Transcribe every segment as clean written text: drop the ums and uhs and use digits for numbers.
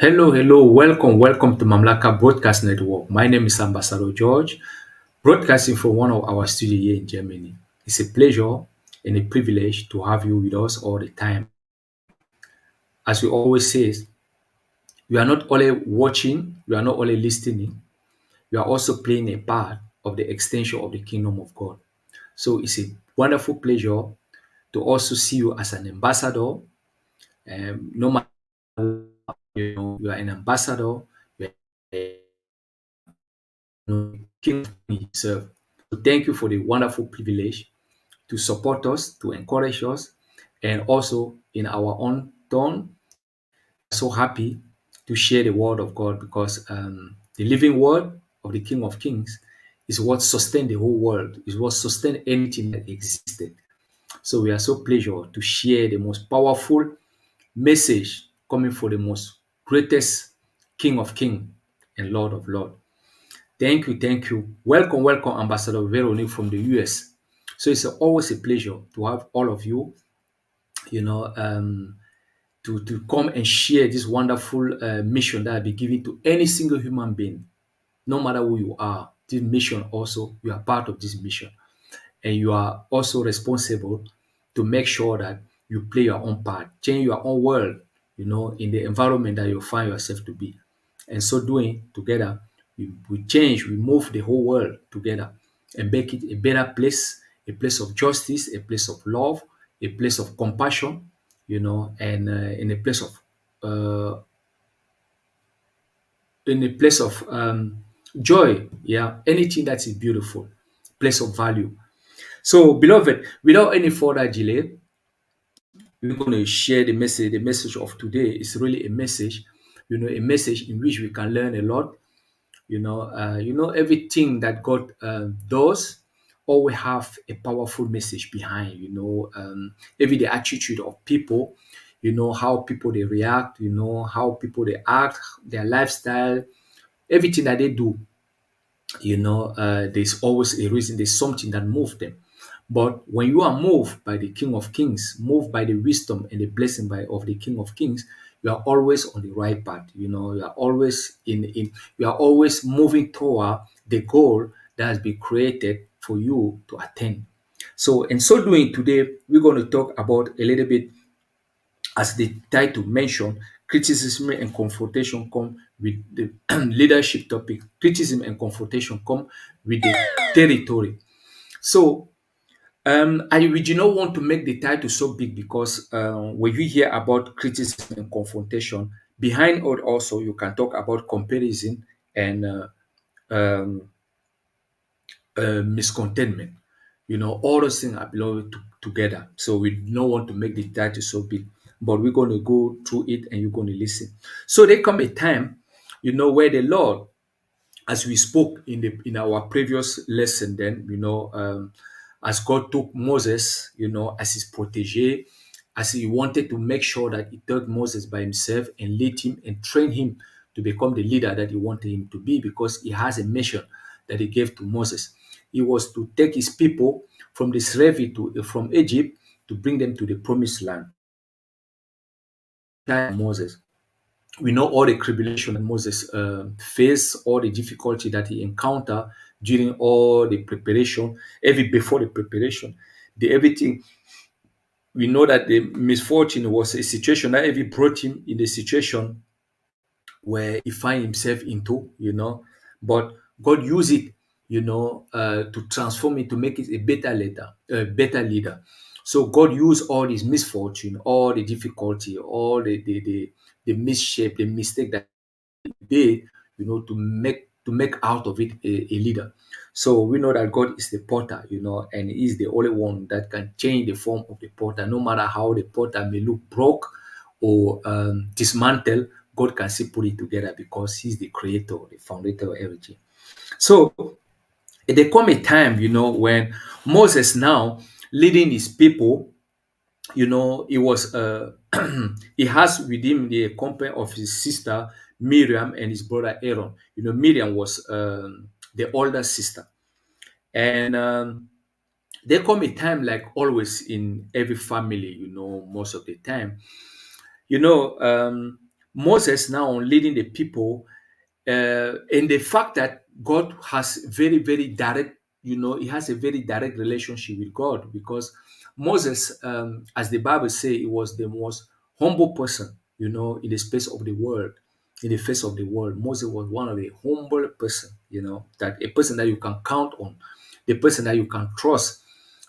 Hello, hello, welcome to Mamlaka Broadcast Network. My name is Ambassador George, broadcasting from one of our studios here in Germany. It's a pleasure and a privilege to have you with us all the time. As we always say, we are not only watching, we are not only listening, we are also playing a part of the extension of the kingdom of God. So it's a wonderful pleasure to also see you as an ambassador. No matter you are an ambassador, you are King himself. So thank you for the wonderful privilege to support us, to encourage us, and also in our own turn, so happy to share the word of God because the living word of the King of Kings is what sustained the whole world, is what sustained anything that existed. So we are so pleasure to share the most powerful message coming from the most greatest King of King and Lord of Lord. Thank you, thank you. Welcome, Ambassador Veronique from the US. So it's always a pleasure to have all of you, you know, to come and share this wonderful mission that I be given to any single human being, no matter who you are. This mission also, you are part of this mission and you are also responsible to make sure that you play your own part, change your own world, in the environment that you find yourself to be. And so doing together, we change, we move the whole world together and make it a better place, a place of justice, a place of love, a place of compassion, and in a place of uh, joy. Yeah, anything that is beautiful, place of value. So, beloved, without any further delay, we're going to share the message. The message of today is really a message, a message in which we can learn a lot. Everything that God does always have a powerful message behind. Every the attitude of people, how people they react, how people they act, their lifestyle, everything that they do, there's always a reason, there's something that moves them. But when you are moved by the King of Kings, moved by the wisdom and the blessing of the King of Kings, you are always on the right path. You are always you are always moving toward the goal that has been created for you to attain. So in so doing today, we're going to talk about a little bit, as the title mentioned, criticism and confrontation come with the leadership topic. Criticism and confrontation come with the territory. So we do not want to make the title so big because when you hear about criticism and confrontation, behind it also you can talk about comparison and um, miscontentment. All those things are belong together. So we don't want to make the title so big, but we're going to go through it and you're going to listen. So there come a time, where the Lord, as we spoke in our previous lesson, then as God took Moses, as his protege, as he wanted to make sure that he took Moses by himself and lead him and train him to become the leader that he wanted him to be, because he has a mission that he gave to Moses. He was to take his people from the slavery from Egypt to bring them to the promised land. Moses, we know all the tribulation that Moses faced, all the difficulty that he encountered during all the preparation, before the preparation, the everything. We know that the misfortune was a situation that every brought him in the situation where he find himself into, but God used it, to transform it, to make it a better leader. So God used all this misfortune, all the difficulty, all the misshape, the mistake that did, to make out of it a leader. So we know that God is the potter, and He is the only one that can change the form of the potter, no matter how the potter may look broke or dismantled. God can still put it together because He's the creator, the founder of everything. So there come a time, when Moses now leading his people, he was he has with him the company of his sister Miriam and his brother Aaron. Miriam was the older sister, and there come a time, like always in every family, most of the time, you know um, Moses now leading the people, and the fact that God has very, very direct, he has a very direct relationship with God, because Moses, as the Bible says, he was the most humble person, in the space of the world, in the face of the world. Moses was one of the humble person, that a person that you can count on, the person that you can trust,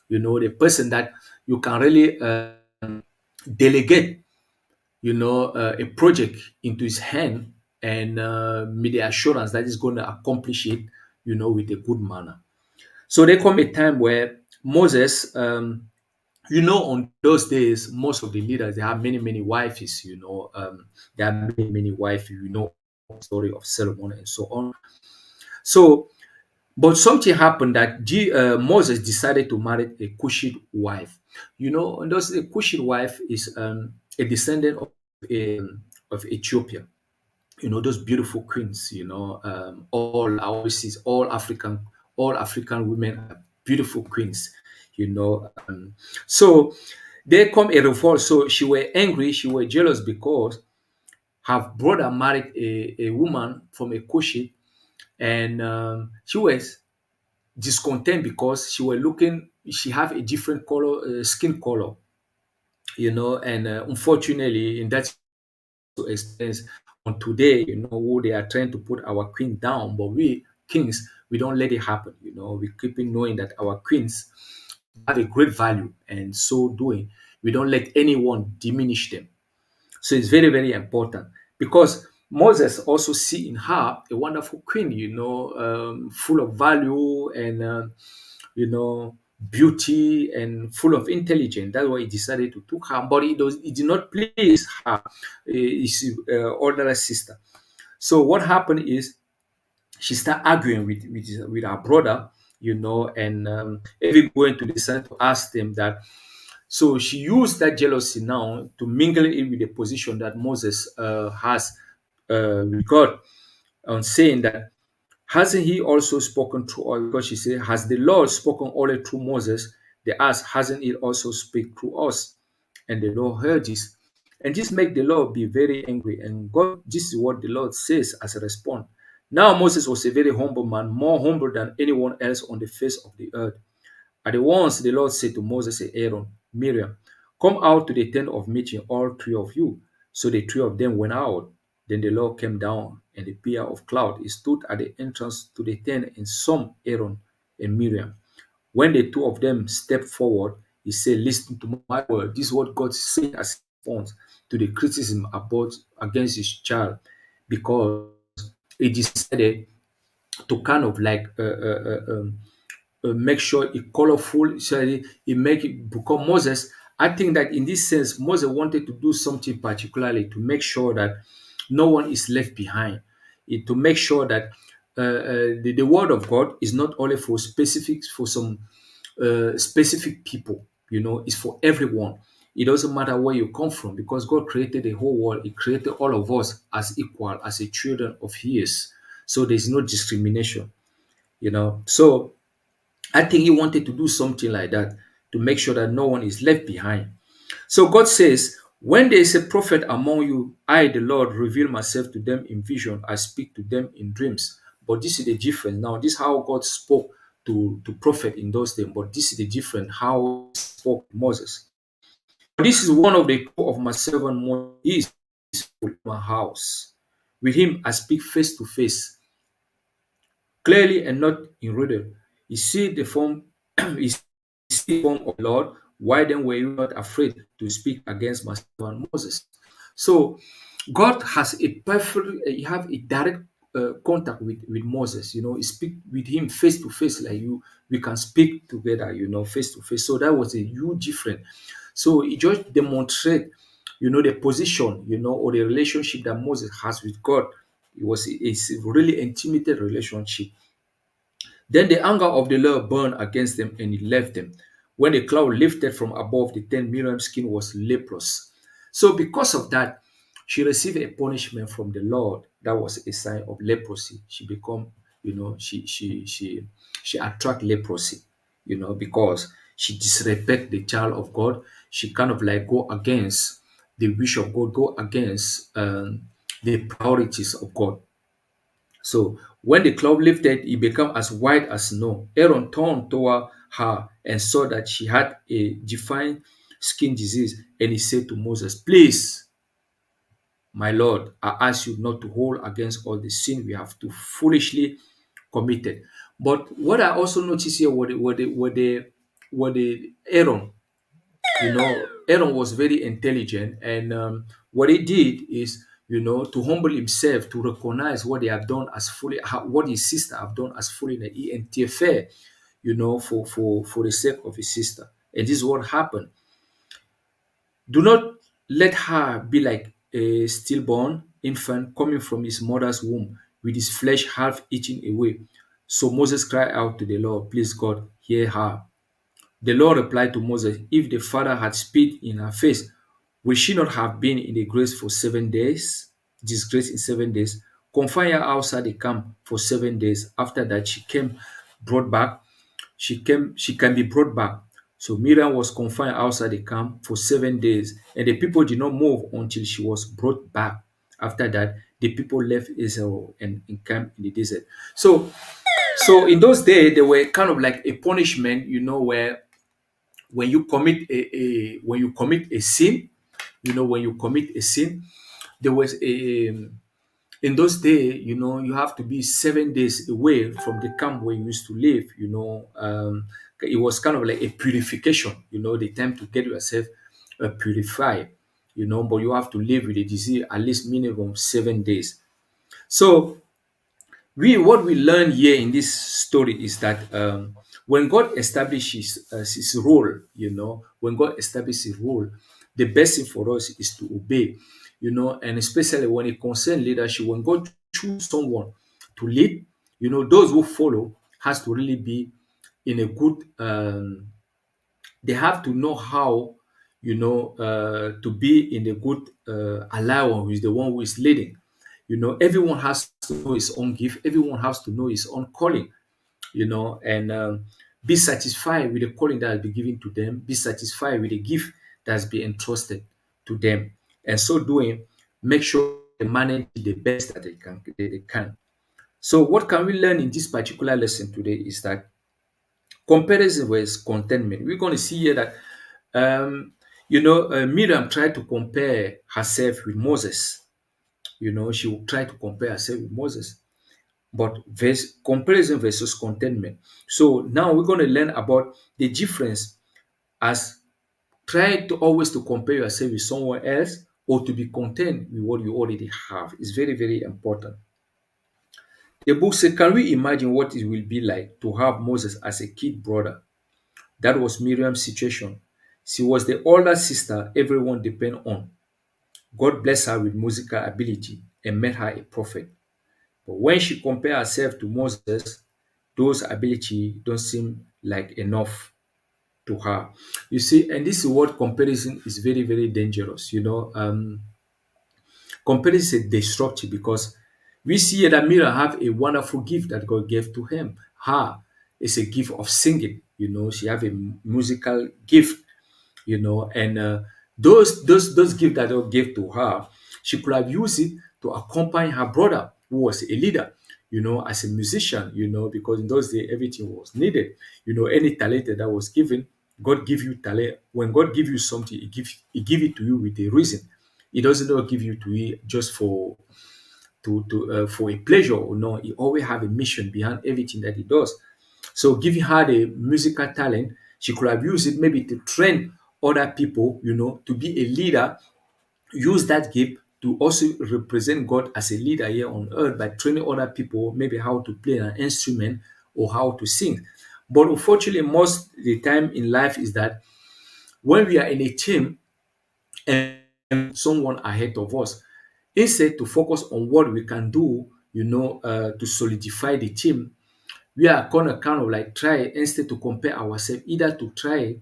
the person that you can really delegate a project into his hand, and with the assurance that he's going to accomplish it, with a good manner. So there come a time where Moses, on those days, most of the leaders, they have many, many wives, they have many, many wives, the story of Solomon and so on. So, but something happened that Moses decided to marry a Cushite wife. And those a Cushite wife is a descendant of Ethiopia. Those beautiful queens. All I always see all African women are beautiful queens. So there come a revolt. So she were angry, she were jealous because her brother married a woman from a Cushite, and she was discontent because she have a different color, skin color, and unfortunately in that experience on today, who they are trying to put our queen down, but we kings, we don't let it happen. We keep in knowing that our queens have a great value, and so doing, we don't let anyone diminish them. So it's very, very important, because Moses also see in her a wonderful queen, full of value, and beauty, and full of intelligence. That's why he decided to took her, but it did not please her, his older sister. So what happened is she started arguing with her brother, and even going to the center to ask them that. So she used that jealousy now to mingle it with the position that Moses has with God, on saying that, hasn't he also spoken through us? Because she said, has the Lord spoken only through Moses? They asked, hasn't he also speak through us? And the Lord heard this. And this made the Lord be very angry. And God, this is what the Lord says as a response. Now Moses was a very humble man, more humble than anyone else on the face of the earth. At once the Lord said to Moses and Aaron, Miriam, come out to the tent of meeting, all three of you. So the three of them went out. Then the Lord came down, and the pillar of cloud, he stood at the entrance to the tent and saw Aaron and Miriam. When the two of them stepped forward, he said, listen to my word. This is what God said as response to the criticism about against his child, because he decided to kind of like make sure it colorful, so it make it become Moses. I think that in this sense, Moses wanted to do something particularly to make sure that no one is left behind. To make sure that the word of God is not only for specific, for some specific people. It's for everyone. It doesn't matter where you come from, because God created the whole world. He created all of us as equal, as a children of His. So there's no discrimination. So I think he wanted to do something like that to make sure that no one is left behind. So God says, when there is a prophet among you, I, the Lord, reveal myself to them in vision. I speak to them in dreams. But this is the difference. Now, this is how God spoke to prophet in those days. But this is the difference how he spoke to Moses. This is one of the two of my servant Moses. He is in my house. With him I speak face to face, clearly and not in riddle. You see the form, you see the form of the Lord. Why then were you not afraid to speak against my servant Moses? So God has a perfect, you have a direct contact with Moses. He speak with him face to face, like we can speak together, face to face. So that was a huge difference. So it just demonstrate, the position, or the relationship that Moses has with God. It's a really intimate relationship. Then the anger of the Lord burned against them, and it left them. When the cloud lifted from above, the 10 Miriam's skin was leprous. So because of that, she received a punishment from the Lord. That was a sign of leprosy. She become, she attract leprosy, because she disrespect the child of God. She kind of like go against the wish of God, go against the priorities of God. So when the cloud lifted, it became as white as snow. Aaron turned toward her and saw that she had a defined skin disease. And he said to Moses, please, my Lord, I ask you not to hold against all the sin we have too foolishly committed. But what I also notice here, what the Aaron, Aaron was very intelligent, and what he did is, to humble himself, to recognize what they have done as fully, what his sister have done as fully, that he interfered, for the sake of his sister. And this is what happened. Do not let her be like a stillborn infant coming from his mother's womb with his flesh half eaten away. So Moses cried out to the Lord, please God, hear her. The Lord replied to Moses, if the father had spit in her face, will she not have been in the grace for 7 days? Disgrace in 7 days. Confine her outside the camp for 7 days. After that, brought back. She can be brought back. So Miriam was confined outside the camp for 7 days, and the people did not move until she was brought back. After that, the people left Israel and encamped in the desert. So in those days, there were kind of like a punishment, where when you commit a sin, when you commit a sin, there was in those days, you have to be 7 days away from the camp where you used to live. It was kind of like a purification, the time to get yourself purified, but you have to live with the disease at least minimum 7 days. So what we learn here in this story is that when God establishes his role, when God establishes his role, the best thing for us is to obey, and especially when it concerns leadership, when God choose someone to lead, those who follow has to really be in a good they have to know how, to be in a good allowance with the one who is leading. Everyone has to know his own gift. Everyone has to know his own calling, and be satisfied with the calling that has been given to them. Be satisfied with the gift that has been entrusted to them. And so doing, make sure they manage the best that they can. So what can we learn in this particular lesson today is that comparison with contentment. We're going to see here that Miriam tried to compare herself with Moses. She will try to compare herself with Moses, but comparison versus contentment. So now we're going to learn about the difference as try to always to compare yourself with someone else or to be content with what you already have. It's very, very important. The book says, can we imagine what it will be like to have Moses as a kid brother? That was Miriam's situation. She was the older sister everyone depend on. God blessed her with musical ability and made her a prophet. But when she compared herself to Moses, those ability don't seem like enough to her. You see, and this is what comparison is very, very dangerous. Comparison is destructive because we see that Miriam have a wonderful gift that God gave to him. Her is a gift of singing. She have a musical gift. And those gifts that God gave to her, she could have used it to accompany her brother who was a leader, as a musician, because in those days everything was needed. Any talent that was given, God give you talent. When God give you something, he give it to you with a reason. He doesn't not give you to it just for a pleasure or no. He always have a mission behind everything that he does. So giving her the musical talent, she could have used it maybe to train other people, to be a leader, use that gift to also represent God as a leader here on earth by training other people maybe how to play an instrument or how to sing. But unfortunately, most of the time in life is that when we are in a team and someone ahead of us, instead to focus on what we can do, to solidify the team, we are gonna kind of like try instead to compare ourselves, either to try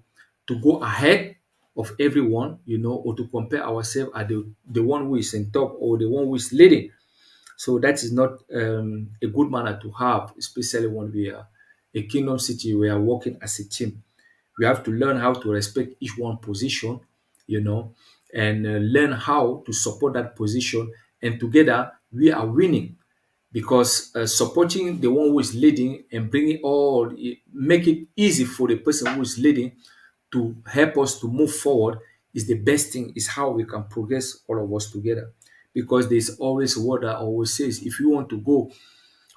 to go ahead of everyone, or to compare ourselves at the one who is in top or the one who is leading. So that is not a good manner to have, especially when we are a kingdom city, we are working as a team. We have to learn how to respect each one position, you know, and learn how to support that position. And together we are winning, because supporting the one who is leading and bringing all make it easy for the person who is leading to help us to move forward is the best thing, is how we can progress all of us together. Because there's always what I always says, if you want to go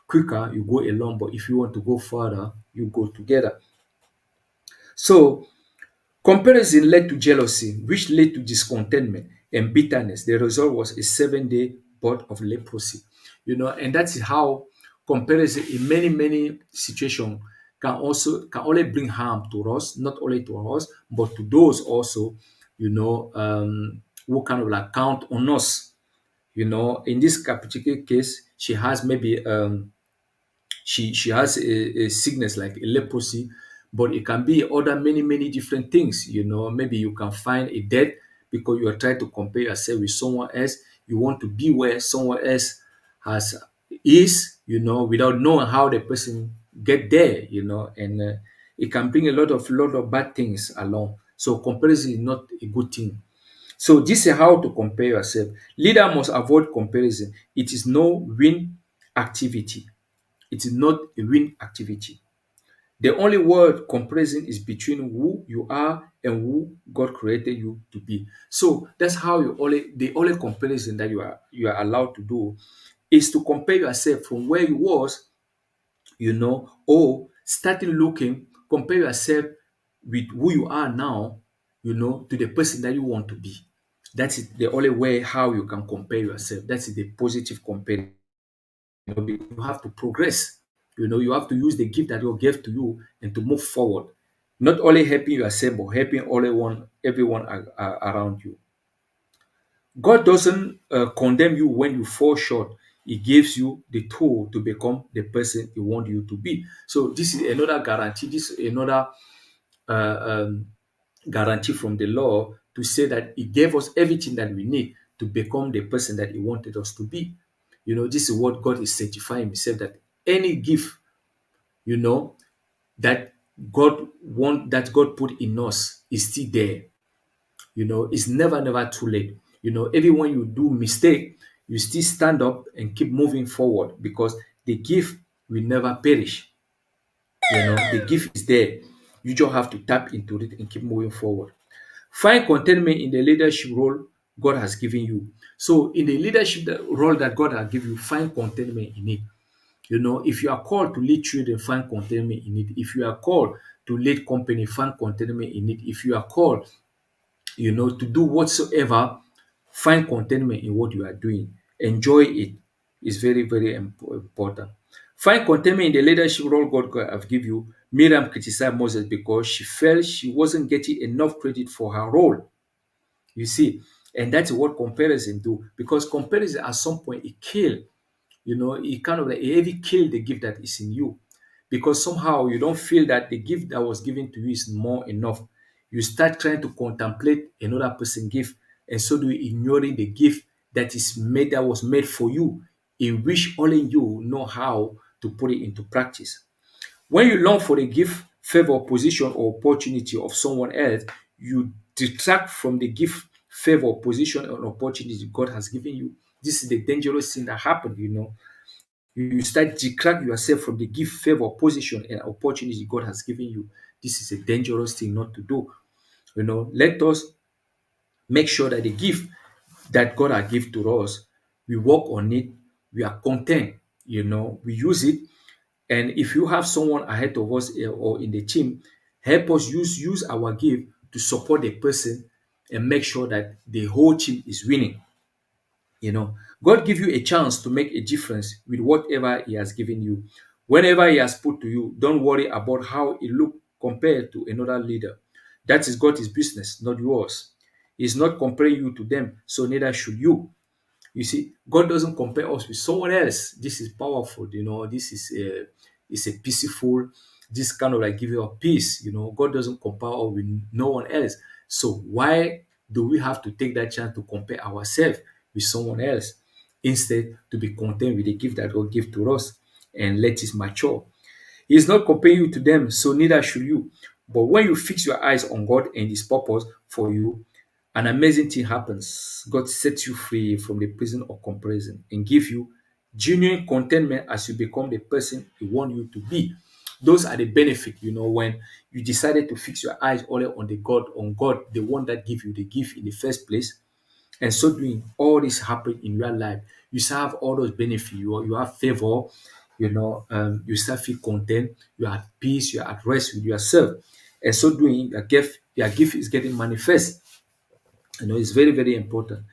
quicker you go alone, but if you want to go further you go together. So comparison led to jealousy, which led to discontentment and bitterness. The result was a 7-day bout of leprosy. And that's how comparison in many, many situations can only bring harm to us, not only to us, but to those also, who kind of like count on us. In this particular case, she has maybe she has a sickness like a leprosy, but it can be other many different things. Maybe you can find a debt because you are trying to compare yourself with someone else. You want to be where someone else has is, without knowing how the person get there. And it can bring a lot of bad things along. So comparison is not a good thing. So this is how to compare yourself. Leader must avoid comparison. It is no win activity. It is not a win activity. The only word comparison is between who you are and who God created you to be. So that's how the only comparison that you are allowed to do is to compare yourself from where you was, or starting looking, compare yourself with who you are now, to the person that you want to be. That is the only way how you can compare yourself. That is the positive comparison. You have to progress. You have to use the gift that God gave to you and to move forward. Not only helping yourself, but helping everyone around you. God doesn't condemn you when you fall short. He gives you the tool to become the person He wants you to be. So this is another guarantee. This is another uh, um, guarantee from the law to say that He gave us everything that we need to become the person that He wanted us to be. This is what God is certifying Himself, that any gift, you know, that God put in us is still there. It's never too late. Even when you do mistake, you still stand up and keep moving forward, because the gift will never perish. The gift is there. You just have to tap into it and keep moving forward. Find contentment in the leadership role God has given you. So in the leadership role that God has given you, find contentment in it. If you are called to lead children, find contentment in it. If you are called to lead company, find contentment in it. If you are called, to do whatsoever, find contentment in what you are doing. Enjoy it. It's very important. Find contentment in the leadership role God have given you. Miriam criticized Moses because she felt she wasn't getting enough credit for her role. You see, and that's what comparison do. Because comparison at some point it kill. It kind of like it heavy kill the gift that is in you, because somehow you don't feel that the gift that was given to you is more enough. You start trying to contemplate another person's gift, and so do you ignoring the gift that was made for you, in which only you know how to put it into practice. When you long for the gift, favor, position, or opportunity of someone else, you detract from the gift, favor, position, and opportunity God has given you. This is the dangerous thing that happened. You start detract yourself from the gift, favor, position, and opportunity God has given you. This is a dangerous thing not to do. Let us make sure that the gift that God has given to us, we work on it, we are content, we use it. And if you have someone ahead of us or in the team, help us use our gift to support the person and make sure that the whole team is winning. God give you a chance to make a difference with whatever He has given you. Whenever He has put to you, don't worry about how it look compared to another leader. That is God's business, not yours. He's not comparing you to them, so neither should you. You see, God doesn't compare us with someone else. This is powerful, This is a peaceful. This kind of like give you a peace, God doesn't compare us with no one else. So why do we have to take that chance to compare ourselves with someone else, instead to be content with the gift that God give to us and let it mature? He is not comparing you to them, so neither should you. But when you fix your eyes on God and His purpose for you, an amazing thing happens. God sets you free from the prison of comparison and give you genuine contentment as you become the person He wants you to be. Those are the benefits, when you decided to fix your eyes only on God, the one that give you the gift in the first place. And so doing, all this happen in real life. You still have all those benefits. You have favor, you still feel content, you are at peace, you are at rest with yourself. And so doing, your gift is getting manifest. It's very, very important.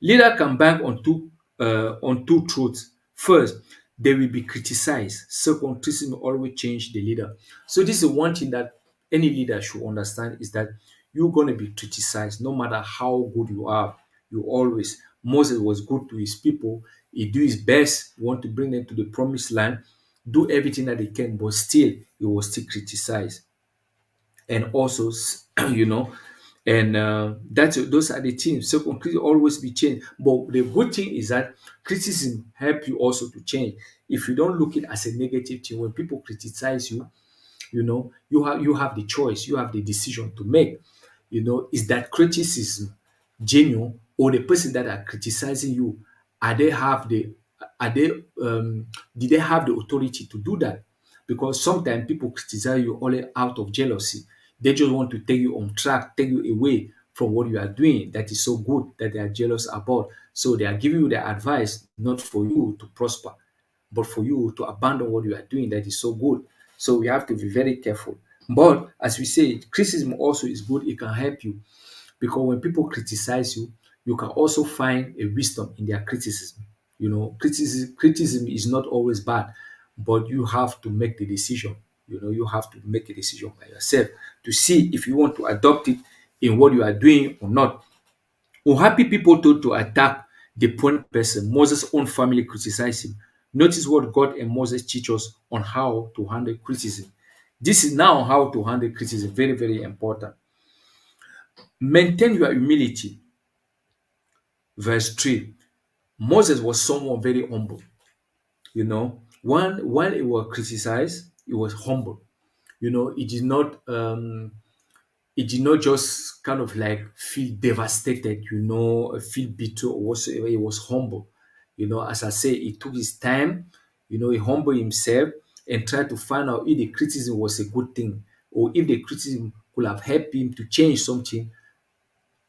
Leader can bank on two truths. First, they will be criticized. Second, criticism will always change the leader. So this is one thing that any leader should understand is that you're going to be criticized no matter how good you are. You always. Moses was good to his people. He do his best. He want to bring them to the promised land. Do everything that he can, but still he was still criticized. And also, you know, and that's those are the things. So criticism always be changed. But the good thing is that criticism help you also to change. If you don't look it as a negative thing, when people criticize you, you have the choice, you have the decision to make. Is that criticism genuine, or the person that are criticizing you, are they have the are they did they have the authority to do that? Because sometimes people criticize you only out of jealousy. They just want to take you on track, take you away from what you are doing that is so good that they are jealous about. So they are giving you their advice not for you to prosper, but for you to abandon what you are doing that is so good. So we have to be very careful. But as we say, criticism also is good. It can help you, because when people criticize you, you can also find a wisdom in their criticism. Criticism is not always bad, but you have to make the decision. You have to make a decision by yourself to see if you want to adopt it in what you are doing or not. Unhappy people told to attack the poor person. Moses' own family criticized him. Notice what God and Moses teach us on how to handle criticism. This is now how to handle criticism. Very, very important. Maintain your humility. Verse 3. Moses was someone very humble. While he was criticized, he was humble. He did not just kind of like feel devastated, feel bitter or whatsoever. He was humble. As I say, he took his time, he humbled himself and tried to find out if the criticism was a good thing, or if the criticism could have helped him to change something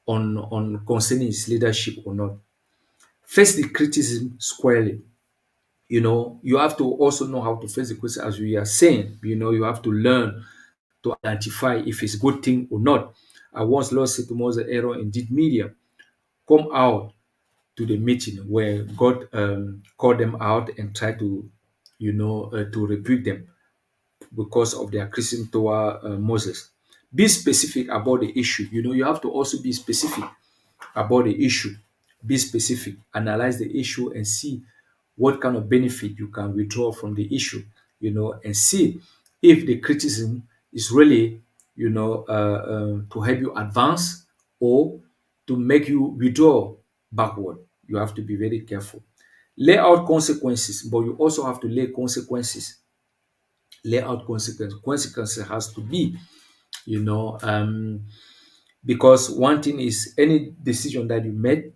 on concerning his leadership or not. Face the criticism squarely. You have to also know how to face the criticism, as we are saying. You have to learn to identify if it's a good thing or not. I once Lord said to Moses, Aaron, and did media come out to the meeting where God called them out and tried to rebuke them because of their criticism toward Moses. Be specific about the issue. You have to also be specific about the issue. Be specific, analyze the issue and see what kind of benefit you can withdraw from the issue, and see if the criticism is really, to help you advance or to make you withdraw backward. You have to be very careful. Lay out consequences, but you also have to lay consequences. Lay out consequences. Consequences has to be, you know, um, because one thing is any decision that you make,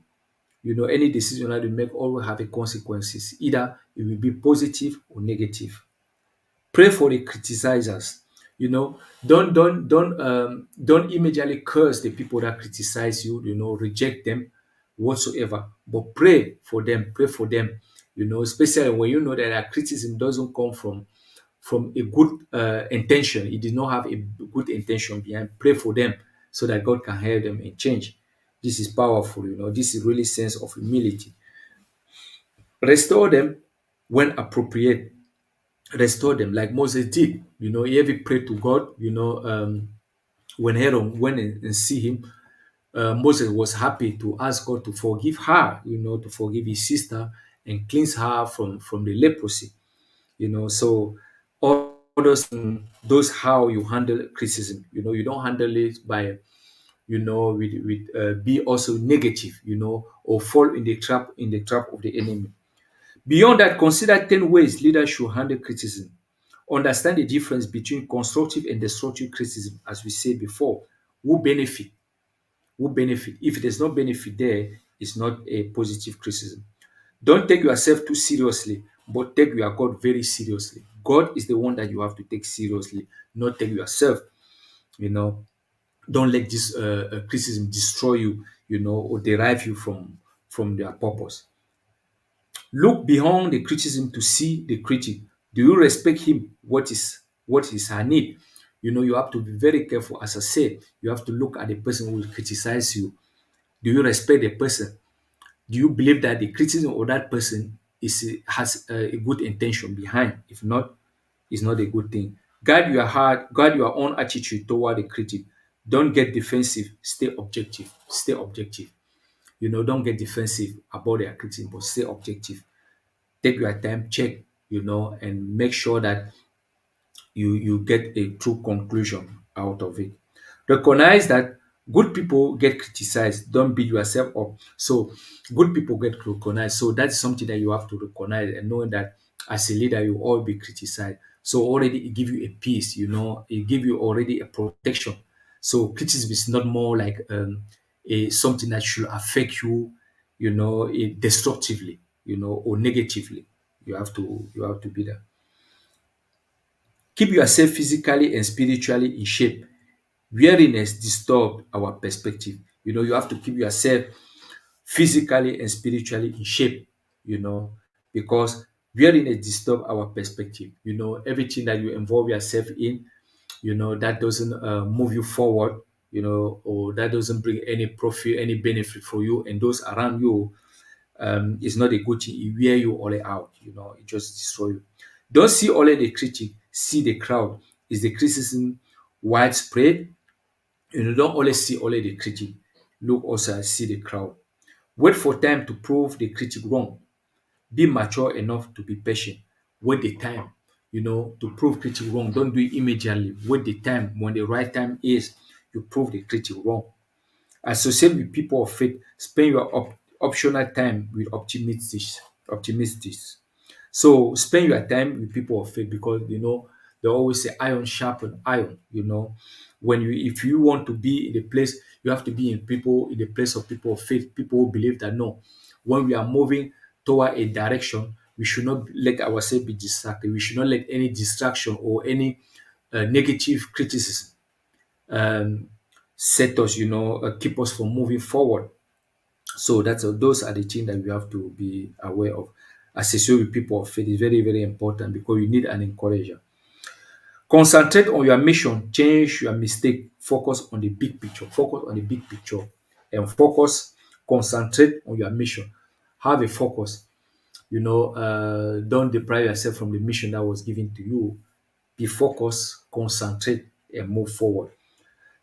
any decision that you make always have a consequences. Either it will be positive or negative. Pray for the criticizers. Don't immediately curse the people that criticize you. Reject them whatsoever. But pray for them. Especially when you know that their criticism doesn't come from a good intention. It did not have a good intention behind. Pray for them so that God can help them and change. This is powerful. This is really sense of humility. Restore them when appropriate. Restore them like Moses did. He ever prayed to God. When Aaron went and see him, Moses was happy to ask God to forgive her. To forgive his sister and cleanse her from the leprosy. So all those how you handle criticism. You don't handle it by with be also negative, or fall in the trap of the enemy. Beyond that, consider 10 ways leaders should handle criticism. Understand the difference between constructive and destructive criticism, as we said before. Who benefit? who benefit. If there's no benefit there, it's not a positive criticism. Don't take yourself too seriously, but take your God very seriously. God is the one that you have to take seriously, not take yourself. You know, don't let this criticism destroy you, or derive you from their purpose. Look beyond the criticism to see the critic. Do you respect him? What is her need? You have to be very careful. As I said, you have to look at the person who will criticize you. Do you respect the person? Do you believe that the criticism of that person has a good intention behind? If not, it's not a good thing. Guard your heart, guard your own attitude toward the critic. Don't get defensive. Stay objective. Stay objective. Don't get defensive about their criticism, but stay objective. Take your time, check, and make sure that you get a true conclusion out of it. Recognize that good people get criticized. Don't beat yourself up. So good people get recognized. So that's something that you have to recognize, and knowing that as a leader you all be criticized. So already it give you a peace. It give you already a protection. So criticism is not more like a something that should affect you, destructively, or negatively. You have to be there. Keep yourself physically and spiritually in shape. Weariness disturb our perspective. You have to keep yourself physically and spiritually in shape, you know, because weariness disturb our perspective. Everything that you involve yourself in, that doesn't move you forward, or that doesn't bring any profit, any benefit for you and those around you, is not a good thing. It wear you all out, it just destroy you. Don't see only the critic, see the crowd. Is the criticism widespread? Don't always see only the critic. Look also and see the crowd. Wait for time to prove the critic wrong. Be mature enough to be patient. Wait the time, to prove critic wrong. Don't do it immediately. Wait the time. When the right time is, you prove the critic wrong. Associate with people of faith. Spend your optional time with optimists. Optimists. So spend your time with people of faith, because they always say iron sharpen iron. When if you want to be in the place, you have to be in the place of people of faith, people who believe that no, when we are moving toward a direction, we should not let ourselves be distracted. We should not let any distraction or any negative criticism um, set us, keep us from moving forward. So those are the things that we have to be aware of. Associate with people of faith is very, very important, because you need an encourager. Concentrate on your mission, change your mistake, focus on the big picture. Focus on the big picture and concentrate on your mission. Have a focus. Don't deprive yourself from the mission that was given to you. Be focused, concentrate, and move forward.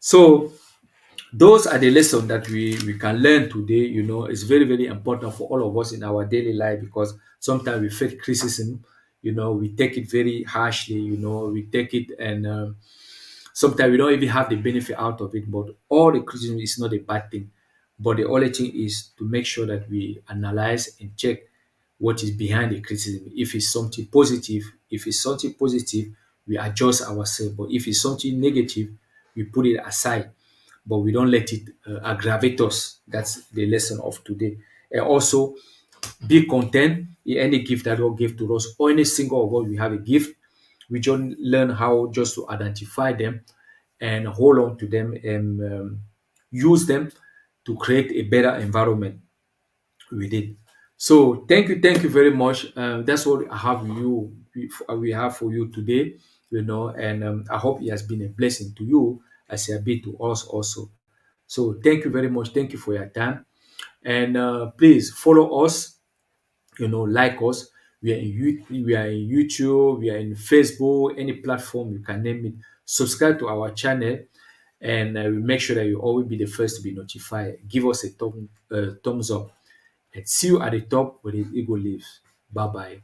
So those are the lessons that we can learn today. It's very, very important for all of us in our daily life, because sometimes we face criticism. We take it very harshly. We take it, and sometimes we don't even have the benefit out of it. But all the criticism is not a bad thing. But the only thing is to make sure that we analyze and check what is behind the criticism. If it's something positive, we adjust ourselves. But if it's something negative, we put it aside, but we don't let it aggravate us. That's the lesson of today. And also, be content in any gift that God gave to us, or any single of us. We have a gift. We just learn how just to identify them and hold on to them, and use them to create a better environment with it. So thank you very much. That's what I have we have for you today. And I hope it has been a blessing to you as it has been to us also. So thank you very much. Thank you for your time. And please follow us, like us. We are in YouTube, we are in Facebook, any platform you can name it. Subscribe to our channel, and we make sure that you always be the first to be notified. Give us a thumbs up, and see you at the top where the eagle lives. Bye bye.